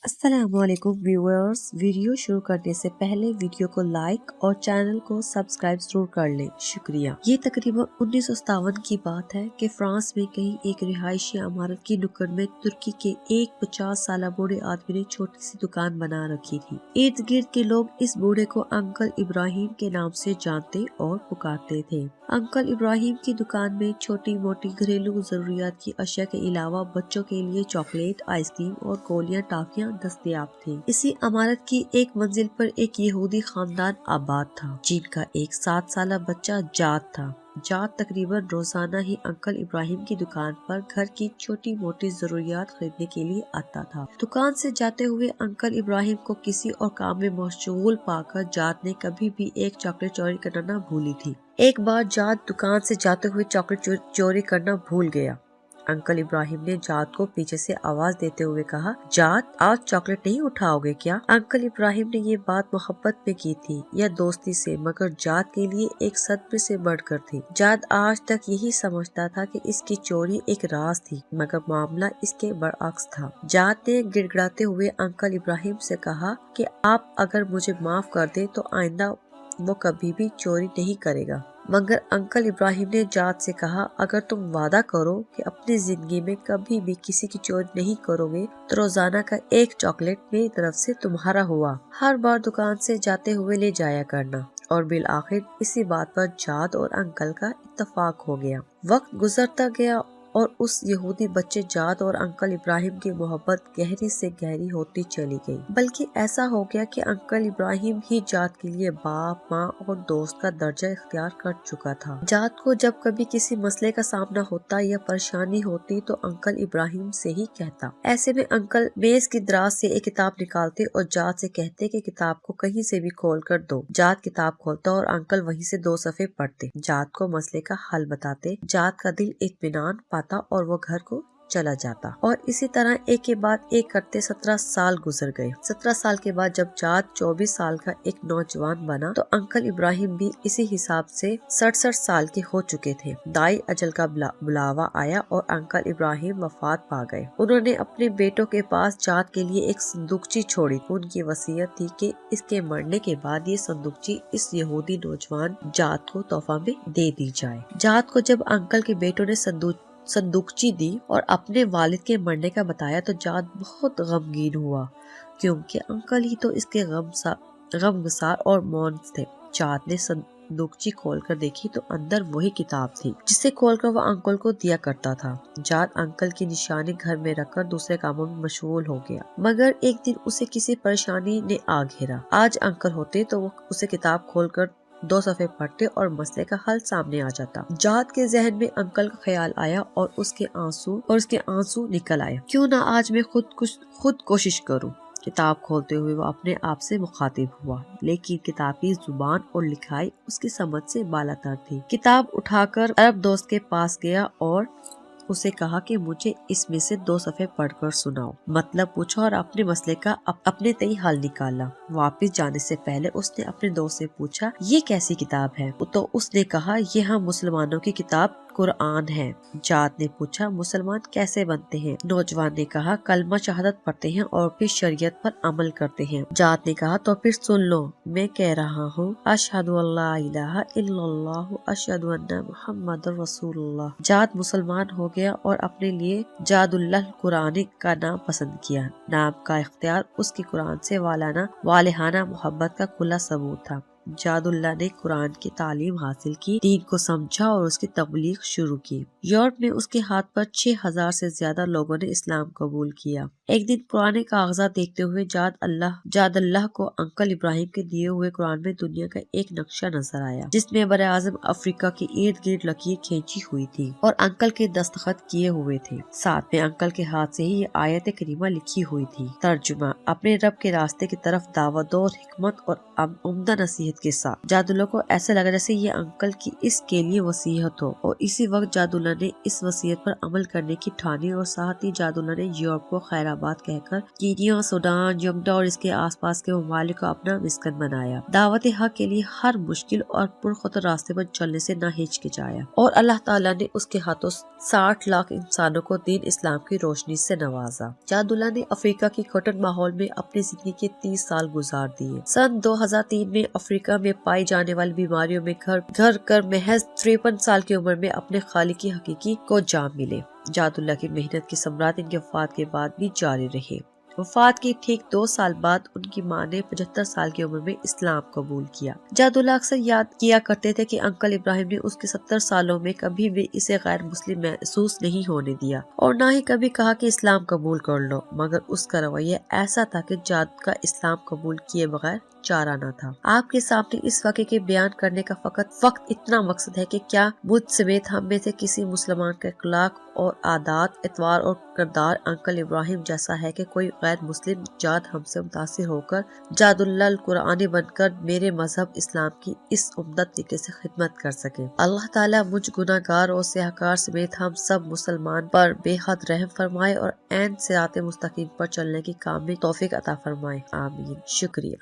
अस्सलाम वालेकुम viewers. Video शुरू करने से पहले वीडियो को लाइक और चैनल को सब्सक्राइब जरूर कर लें, शुक्रिया। ये तकरीबन 1957 की बात है कि फ्रांस में कहीं एक रिहायशी इमारत की नुक्कड़ में तुर्की के एक 50 साल बूढ़े आदमी ने छोटी सी दुकान बना रखी थी। इर्द गिर्द के लोग इस बूढ़े को अंकल इब्राहिम के नाम से जानते और पुकारते थे। अंकल इब्राहिम की दुकान में छोटी मोटी घरेलू जरूरियात की अशिया के अलावा बच्चों के लिए चॉकलेट, आइसक्रीम और गोलियां टाफियां दस्तयाब थी। इसी इमारत की एक मंजिल पर एक यहूदी खानदान आबाद था, जिनका एक 7 साल बच्चा जाद था। जाद तकरीबन रोजाना ही अंकल इब्राहिम की दुकान पर घर की छोटी मोटी जरूरियात खरीदने के लिए आता था। दुकान से जाते हुए अंकल इब्राहिम को किसी और काम में मशगूल पाकर जाद ने कभी भी एक चॉकलेट चोरी करना न भूली थी। एक बार जाद दुकान से जाते हुए चॉकलेट चोरी करना भूल गया। अंकल इब्राहिम ने जाद को पीछे से आवाज देते हुए कहा, जाद आज चॉकलेट नहीं उठाओगे क्या? अंकल इब्राहिम ने ये बात मोहब्बत में की थी या दोस्ती से, मगर जाद के लिए एक सदमे से बढ़कर थी। जाद आज तक यही समझता था कि इसकी चोरी एक राज थी, मगर मामला इसके बरअक्स था। जाद ने गिड़गिड़ाते हुए अंकल इब्राहिम से कहा कि आप अगर मुझे माफ कर दे तो आइंदा वो कभी भी चोरी नहीं करेगा। मगर अंकल इब्राहिम ने जाद से कहा, अगर तुम वादा करो कि अपनी जिंदगी में कभी भी किसी की चोरी नहीं करोगे तो रोजाना का एक चॉकलेट मेरी तरफ से तुम्हारा हुआ। हर बार दुकान से जाते हुए ले जाया करना। और बिल आखिर इसी बात पर जाद और अंकल का इत्तेफाक हो गया। वक्त गुजरता गया और उस यहूदी बच्चे जाद और अंकल इब्राहिम की मोहब्बत गहरी से गहरी होती चली गई। बल्कि ऐसा हो गया कि अंकल इब्राहिम ही जाद के लिए बाप, माँ और दोस्त का दर्जा इख्तियार कर चुका था। जाद को जब कभी किसी मसले का सामना होता या परेशानी होती तो अंकल इब्राहिम से ही कहता। ऐसे में अंकल मेज की दराज से एक किताब निकालते और जाद से कहते कि किताब को कहीं से भी खोल कर दो। जाद किताब खोलता और अंकल वहीं से 2 सफ़े पढ़ते, जाद को मसले का हल बताते। जाद का दिल इत्मीनान पाता और वो घर को चला जाता। और इसी तरह एक के बाद एक करते 17 साल गुजर गए। 17 साल के बाद जब जाद 24 साल का एक नौजवान बना तो अंकल इब्राहिम भी इसी हिसाब से 67 साल के हो चुके थे। दाई अजल का बुलावा आया और अंकल इब्राहिम वफात पा गए। उन्होंने अपने बेटों के पास जाद के लिए एक संदूकची छोड़ी। उनकी वसीयत थी कि इसके मरने के बाद ये संदूकची इस यहूदी नौजवान जाद को तोहफा में दे दी जाए। जाद को जब अंकल के बेटों ने संदूकची दी और अपने वालिद के मरने का बताया तो जाद बहुत गमगीन हुआ, क्योंकि अंकल ही तो इसके गमगसार और मौन थे। जाद ने संदूकची खोलकर देखी तो अंदर वही किताब थी जिसे खोलकर वह अंकल को दिया करता था। जाद अंकल की निशानी घर में रखकर दूसरे कामों में मशगूल हो गया, मगर एक दिन उसे किसी परेशानी ने आ घेरा। आज अंकल होते तो वो उसे किताब खोलकर 2 सफ़े पढ़ते और मसले का हल सामने आ जाता। जाद के जहन में अंकल का ख्याल आया और उसके आंसू निकल आए। क्यों ना आज मैं खुद कोशिश करूं। किताब खोलते हुए वो अपने आप से मुखातिब हुआ, लेकिन किताब की जुबान और लिखाई उसकी समझ से बालातर थी। किताब उठाकर अरब दोस्त के पास गया और उसे कहा कि मुझे इसमें से 2 सफ़े पढ़कर सुनाओ। मतलब पूछा और अपने मसले का अपने तय हल निकाला। वापस जाने से पहले उसने अपने दोस्त से पूछा, ये कैसी किताब है? तो उसने कहा, ये हम मुसलमानों की किताब कुरान है। जाद ने पूछा, मुसलमान कैसे बनते हैं? नौजवान ने कहा, कलमा शहादत पढ़ते हैं और फिर शरीयत पर अमल करते हैं। जाद ने कहा, तो फिर सुन लो, मैं कह रहा हूँ, अशहदु अल्ला इलाहा इल्लल्लाह अशहदु अन्ना मुहम्मदुर रसूलुल्लाह। जाद मुसलमान हो गया और अपने लिए जादुल्लाह कुरानी का नाम पसंद किया। नाम का इख्तियार उसकी कुरान से वालेहाना मोहब्बत का खुला सबूत था। जादुल्लाह ने कुरान की तालीम हासिल की, दीन को समझा और उसकी तबलीग शुरू की। यूरोप में उसके हाथ पर 6000 से ज्यादा लोगों ने इस्लाम कबूल किया। एक दिन पुराने कागजात देखते हुए जाद अल्लाह को अंकल इब्राहिम के दिए हुए कुरान में दुनिया का एक नक्शा नजर आया, जिसमें बरे आज़म अफ्रीका के इर्द गिर्द लकीर खींची हुई थी और अंकल के दस्तखत किए हुए थे। साथ में अंकल के हाथ से ही ये आयत करीमा लिखी हुई थी। तर्जुमा, अपने रब के रास्ते की तरफ दावत दो और हिकमत और उम्दा नसीहत امید کے ساتھ۔ جادولہ کو ایسا لگا جیسے یہ انکل کی اس کے لیے وصیت ہو، اور اسی وقت جادولہ نے اس وصیت پر عمل کرنے کی ٹھانی، اور ساتھ ہی جادولہ نے یورپ کو خیر آباد کہہ کر کینیا، سوڈان، یوگنڈا اور اس کے آس پاس کے ممالک کو اپنا مسکن بنایا۔ دعوت حق کے لیے ہر مشکل اور پرخطر راستے پر چلنے سے نہ ہچکچایا، اور اللہ تعالیٰ نے اس کے ہاتھوں 60 لاکھ انسانوں کو دین اسلام کی روشنی سے نوازا۔ جادولہ نے افریقہ کی کٹن ماحول میں اپنی زندگی کے 30 سال گزار دیے۔ سن 2003 میں افریقہ میں پائی جانے والی بیماریوں میں گھر کر محض 53 سال کی عمر میں اپنے خالق کی حقیقی کو جام ملے۔ جادولہ کی محنت کے ثمرات ان کی وفات کے بعد بھی جاری رہے۔ وفات کے ٹھیک 2 سال بعد ان کی ماں نے 75 سال کی عمر میں اسلام قبول کیا۔ جادولہ اکثر یاد کیا کرتے تھے کہ انکل ابراہیم نے اس کے 70 سالوں میں کبھی بھی اسے غیر مسلم محسوس نہیں ہونے دیا، اور نہ ہی کبھی کہا کہ اسلام قبول کر لو، مگر اس کا رویہ ایسا تھا کہ جاد کا اسلام قبول کیے بغیر چارہ نہ تھا۔ آپ کے سامنے اس واقعے کے بیان کرنے کا فقط اتنا مقصد ہے کہ کیا مجھ سمیت ہم میں سے کسی مسلمان کا اخلاق اور عادات، اطوار اور کردار انکل ابراہیم جیسا ہے کہ کوئی غیر مسلم جاد ہم سے متاثر ہو کر جادولہ القرآنی بن کر میرے مذہب اسلام کی اس عمدہ طریقے سے خدمت کر سکے۔ اللہ تعالیٰ مجھ گناہ گار اور سیاہکار سمیت ہم سب مسلمان پر بے حد رحم فرمائے، اور عین صراط مستقیم پر چلنے کی کامل توفیق عطا فرمائے، آمین۔ شکریہ۔